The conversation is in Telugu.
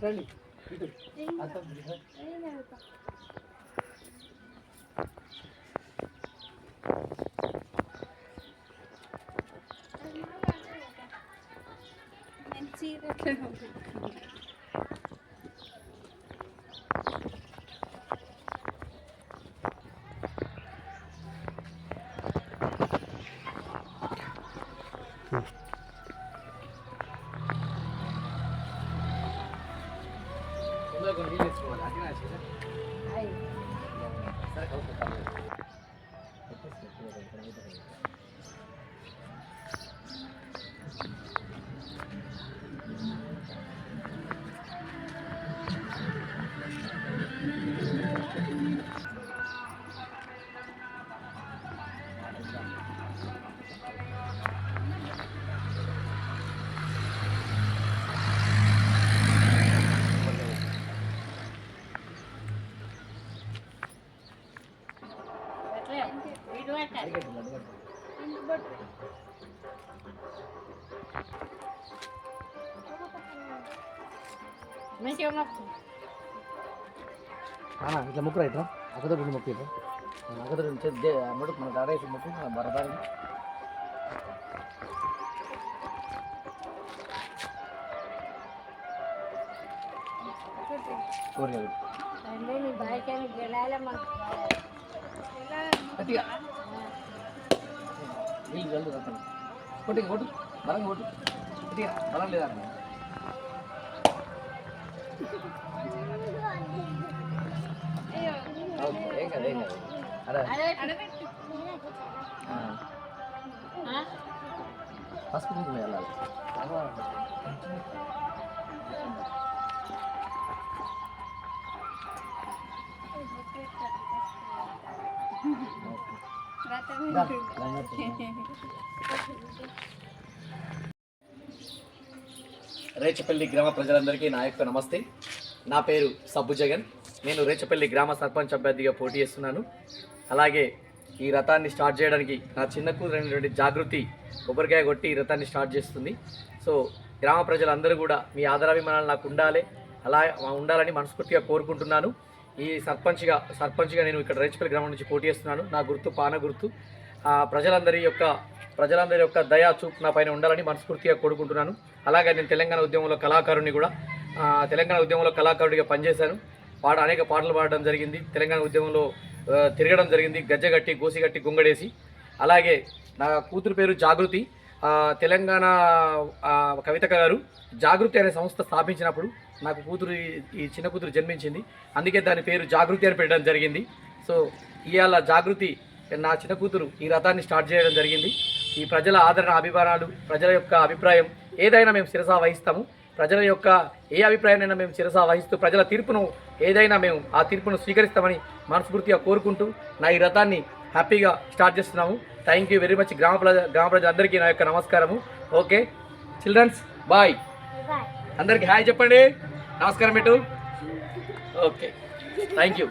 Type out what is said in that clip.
రండి ఇటు అత్త నీళ్ళు తెచ్చుకోవాలి అట్లా సరే ఇట్లా ముక్కలు అవుతా అక్కడ రెండు ముక్క అవుతాం అక్కడ అమ్మడు మన దారేసి ముక్కు బరదారి కూరగాయలు గట్టిగా నీళ్ళు జల్లు రత్నం కొట్టి కొట్టు బలంగా కొట్టు గట్టిగా బలం లేదా ఏం కదా ఏం కాదు పసుపు కుంకుమ వెళ్ళాలి రేచపల్లి గ్రామ ప్రజలందరికీ నా యొక్క నమస్తే. నా పేరు సబ్బు జగన్. నేను రేచపల్లి గ్రామ సర్పంచ్ అభ్యర్థిగా పోటీ చేస్తున్నాను. అలాగే ఈ రథాన్ని స్టార్ట్ చేయడానికి నా చిన్న కూతురైనటువంటి జాగృతి కొబ్బరికాయ కొట్టి ఈ రథాన్ని స్టార్ట్ చేస్తుంది. సో గ్రామ ప్రజలందరూ కూడా మీ ఆదరాభిమానాలు నాకు అలా ఉండాలని మనస్ఫూర్తిగా కోరుకుంటున్నాను. ఈ సర్పంచ్గా నేను ఇక్కడ రేచపల్లి గ్రామం నుంచి పోటీ చేస్తున్నాను. నా గుర్తు పాన గుర్తు. ప్రజలందరి యొక్క దయా చూపు నా పైన ఉండాలని మనస్ఫూర్తిగా కోరుకుంటున్నాను. అలాగే నేను తెలంగాణ ఉద్యమంలో కళాకారుడిగా పనిచేశాను. అనేక పాటలు పాడడం జరిగింది. తెలంగాణ ఉద్యమంలో తిరగడం జరిగింది, గజ్జగట్టి గోసిగట్టి గుంగడేసి. అలాగే నా కూతురు పేరు జాగృతి. తెలంగాణ కవితక గారు జాగృతి అనే సంస్థ స్థాపించినప్పుడు నాకు ఈ చిన్న కూతురు జన్మించింది. అందుకే దాని పేరు జాగృతి అని పెట్టడం జరిగింది. సో ఇవాళ జాగృతి నా చిన్న కూతురు ఈ రథాన్ని స్టార్ట్ చేయడం జరిగింది. ఈ ప్రజల ఆదరణ అభిమానాలు, ప్రజల యొక్క అభిప్రాయం ఏదైనా మేము శిరసా వహిస్తాము. ప్రజల యొక్క ఏ అభిప్రాయాన్నైనా మేము శిరసా వహిస్తూ ప్రజల తీర్పును ఏదైనా మేము ఆ తీర్పును స్వీకరిస్తామని మనస్ఫూర్తిగా కోరుకుంటూ నా ఈ రథాన్ని హ్యాపీగా స్టార్ట్ చేస్తున్నాము. Thank you very much. గ్రామ ప్రజలందరికీ నా యొక్క నమస్కారము. Okay childrens, bye. అందరికీ హాయ్ చెప్పండి. నమస్కారం పెట్టు. Okay, thank you.